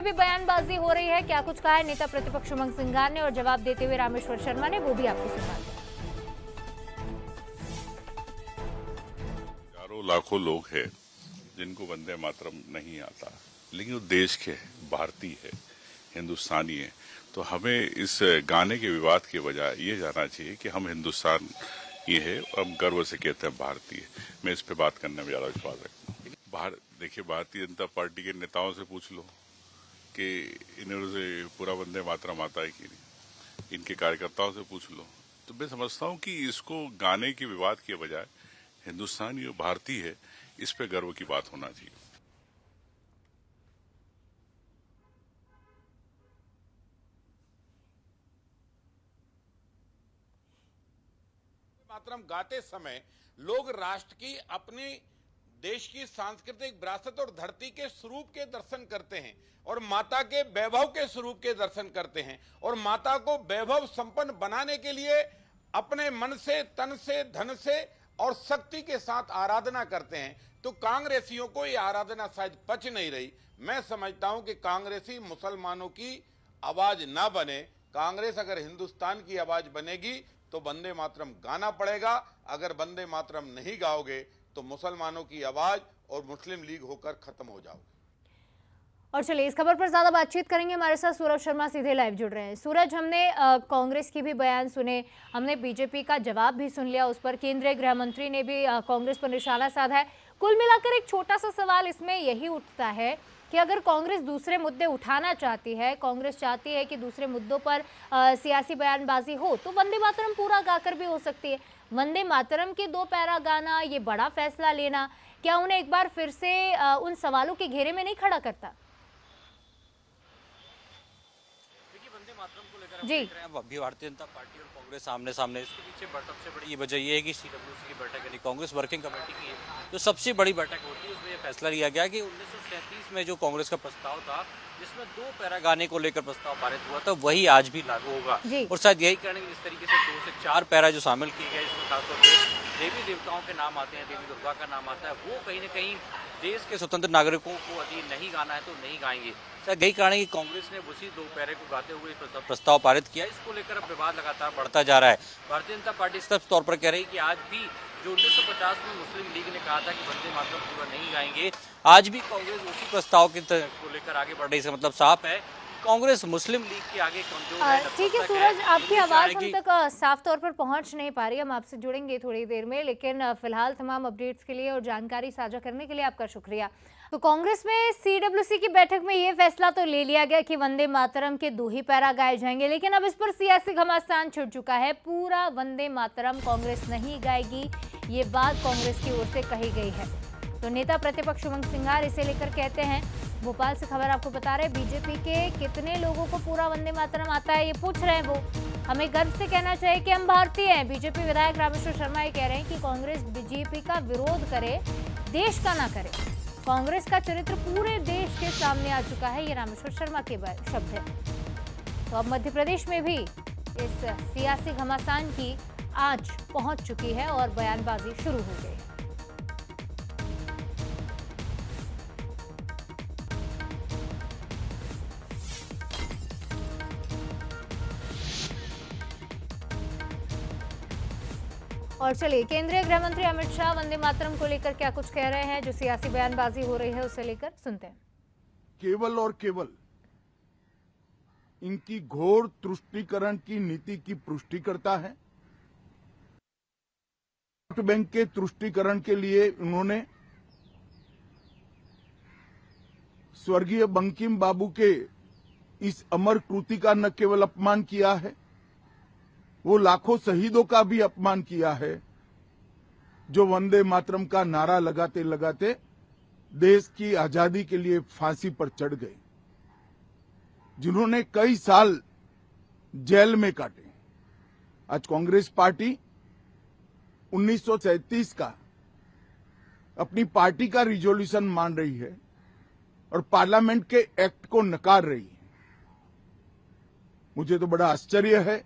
भी बयानबाजी हो रही है। क्या कुछ कहा है नेता प्रतिपक्ष उमंग सिंगार ने और जवाब देते हुए रामेश्वर शर्मा ने, वो भी आपको सुना दें। हजारों लाखों लोग हैं जिनको वंदे मातरम नहीं आता, लेकिन वो देश के भारतीय है, हिंदुस्तानी है। तो हमें इस गाने के विवाद के बजाय ये जानना चाहिए कि हम हिंदुस्तान ये है और हम गर्व से कहते हैं भारतीय। मैं इस पे बात करने में ज्यादा विश्वास रखता हूँ। देखिए, भारतीय जनता पार्टी के नेताओं से पूछ लो कि इन्हें से पूरा वंदे मातरम आता है कि नहीं, इनके कार्यकर्ताओं से पूछ लो। तो मैं समझता हूँ कि इसको गाने के विवाद के बजाय हिंदुस्तानी और भारतीय है, इस पे गर्व की बात होना चाहिए। मातरम गाते समय लोग राष्ट्र की, अपनी देश की सांस्कृतिक विरासत और धरती के स्वरूप के दर्शन करते हैं और माता के वैभव के स्वरूप के दर्शन करते हैं और माता को वैभव संपन्न बनाने के लिए अपने मन से, तन से, धन से और शक्ति के साथ आराधना करते हैं। तो कांग्रेसियों को ये आराधना शायद पच नहीं रही। मैं समझता हूं कि कांग्रेसी मुसलमानों की आवाज ना बने। कांग्रेस अगर हिंदुस्तान की आवाज बनेगी तो वंदे मातरम गाना पड़ेगा। अगर वंदे मातरम नहीं गाओगे तो मुसलमानों की आवाज और मुस्लिम लीग होकर खत्म हो जाओगे। और चलिए इस खबर पर ज्यादा बातचीत करेंगे। हमारे साथ सूरज शर्मा सीधे लाइव जुड़ रहे हैं। सूरज, हमने कांग्रेस की भी बयान सुने, हमने बीजेपी का जवाब भी सुन लिया, उस पर केंद्रीय गृह मंत्री ने भी कांग्रेस पर निशाना साधा है। कुल मिलाकर एक छोटा सा सवाल इसमें यही उठता है कि अगर कांग्रेस दूसरे मुद्दे उठाना चाहती है, कांग्रेस चाहती है कि दूसरे मुद्दों पर सियासी बयानबाजी हो, तो वंदे मातरम पूरा गाकर भी हो सकती है। वंदे मातरम के 2 पैरा गाना, ये बड़ा फैसला लेना, क्या उन्हें एक बार फिर से उन सवालों के घेरे में नहीं खड़ा करता? जी, अभी भारतीय जनता पार्टी और कांग्रेस आमने सामने, इसके पीछे सबसे बड़ी वजह यह है कि सीडब्ल्यूसी की बैठक यानी कांग्रेस वर्किंग कमेटी की जो सबसे बड़ी बैठक होती है, उसमें यह फैसला लिया गया कि 1937 में जो कांग्रेस का प्रस्ताव था जिसमें 2 पैरा गाने को लेकर प्रस्ताव पारित हुआ था, वही आज भी लागू होगा। और शायद यही कारण है इस तरीके से 2 से 4 पैरा जो शामिल किए गए, इसमें खासतौर पर देवी देवताओं के नाम आते हैं, देवी दुर्गा का नाम आता है, वो कहीं ना कहीं देश के स्वतंत्र नागरिकों को यदि नहीं गाना है तो नहीं गाएंगे। शायद यही कारण है कि कांग्रेस ने उसी 2 पैरे को गाते हुए प्रस्ताव पारित किया। इसको लेकर अब विवाद लगातार बढ़ता जा रहा है। भारतीय जनता पार्टी स्पष्ट तौर पर कह रही है कि आज भी जो 1950 में मुस्लिम लीग ने कहा था कि वंदे मातरम पूरा नहीं गाएंगे, आज भी कांग्रेस उसी प्रस्ताव को लेकर आगे बढ़ रही है। इसका मतलब साफ है कांग्रेस मुस्लिम लीग के आगे कमजोर है। ठीक है सूरज, आपकी आवाज हम तक साफ तौर पर पहुंच नहीं पा रही। हम आपसे जुड़ेंगे थोड़ी देर में, लेकिन फिलहाल तमाम अपडेट्स के लिए और जानकारी साझा करने के लिए आपका शुक्रिया। तो कांग्रेस में सीडब्ल्यूसी की बैठक में ये फैसला तो ले लिया गया कि वंदे मातरम के 2 ही पैरा गाए जाएंगे, लेकिन अब इस पर सियासी घमासान छिड़ चुका है। पूरा वंदे मातरम कांग्रेस नहीं गाएगी, ये बात कांग्रेस की ओर से कही गई है। तो नेता प्रतिपक्ष उमंग सिंगार इसे लेकर कहते हैं, भोपाल से खबर आपको बता रहे, बीजेपी के कितने लोगों को पूरा वंदे मातरम आता है, ये पूछ रहे हैं वो। हमें गर्व से कहना चाहिए कि हम भारतीय हैं। बीजेपी विधायक रामेश्वर शर्मा ये कह रहे हैं कि कांग्रेस बीजेपी का विरोध करे, देश का ना करे। कांग्रेस का चरित्र पूरे देश के सामने आ चुका है, ये रामेश्वर शर्मा के शब्द है। तो अब मध्य प्रदेश में भी इस सियासी घमासान की आंच पहुंच चुकी है और बयानबाजी शुरू हो गई है। और चलिए केंद्रीय गृह मंत्री अमित शाह वंदे मातरम को लेकर क्या कुछ कह रहे हैं, जो सियासी बयानबाजी हो रही है उसे लेकर सुनते हैं। केवल और केवल इनकी घोर तुष्टीकरण की नीति की पुष्टि करता है। वोट बैंक के तुष्टीकरण के लिए उन्होंने स्वर्गीय बंकिम बाबू के इस अमर कृति का न केवल अपमान किया है, वो लाखों शहीदों का भी अपमान किया है, जो वंदे मातरम का नारा लगाते लगाते देश की आजादी के लिए फांसी पर चढ़ गए, जिन्होंने कई साल जेल में काटे। आज कांग्रेस पार्टी 1937 का अपनी पार्टी का रिजोल्यूशन मान रही है और पार्लियामेंट के एक्ट को नकार रही है। मुझे तो बड़ा आश्चर्य है,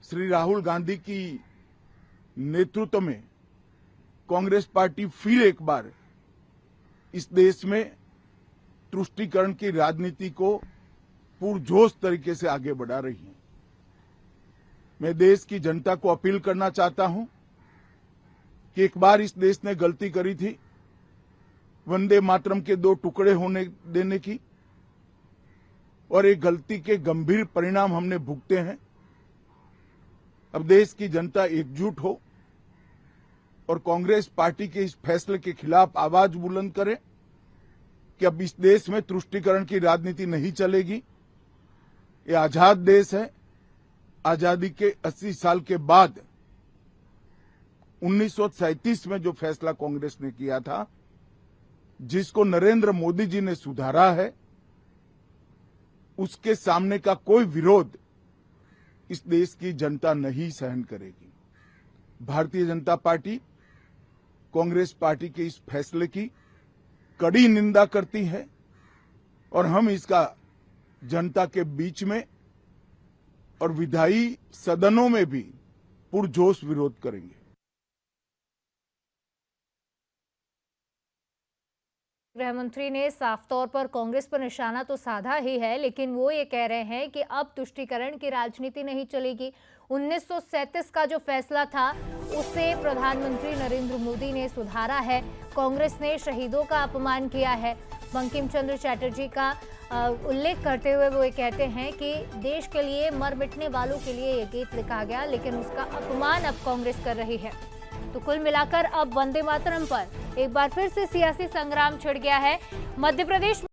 श्री राहुल गांधी की नेतृत्व में कांग्रेस पार्टी फिर एक बार इस देश में तुष्टीकरण की राजनीति को पुरजोश तरीके से आगे बढ़ा रही है। मैं देश की जनता को अपील करना चाहता हूं कि एक बार इस देश ने गलती करी थी वंदे मातरम के 2 टुकड़े होने देने की, और एक गलती के गंभीर परिणाम हमने भुगते हैं। अब देश की जनता एकजुट हो और कांग्रेस पार्टी के इस फैसले के खिलाफ आवाज बुलंद करे कि अब इस देश में तुष्टीकरण की राजनीति नहीं चलेगी। ये आजाद देश है। आजादी के 80 साल के बाद 1937 में जो फैसला कांग्रेस ने किया था, जिसको नरेंद्र मोदी जी ने सुधारा है, उसके सामने का कोई विरोध इस देश की जनता नहीं सहन करेगी। भारतीय जनता पार्टी कांग्रेस पार्टी के इस फैसले की कड़ी निंदा करती है और हम इसका जनता के बीच में और विधायी सदनों में भी पुरजोश विरोध करेंगे। गृह मंत्री ने साफ तौर पर कांग्रेस पर निशाना तो साधा ही है, लेकिन वो ये कह रहे हैं कि अब तुष्टीकरण की राजनीति नहीं चलेगी। 1937 का जो फैसला था उसे प्रधानमंत्री नरेंद्र मोदी ने सुधारा है। कांग्रेस ने शहीदों का अपमान किया है। बंकिम चंद्र चटर्जी का उल्लेख करते हुए वो ये कहते हैं कि देश के लिए मर मिटने वालों के लिए ये गीत लिखा गया, लेकिन उसका अपमान अब कांग्रेस कर रही है। तो कुल मिलाकर अब वंदे मातरम पर एक बार फिर से सियासी संग्राम छिड़ गया है। मध्य प्रदेश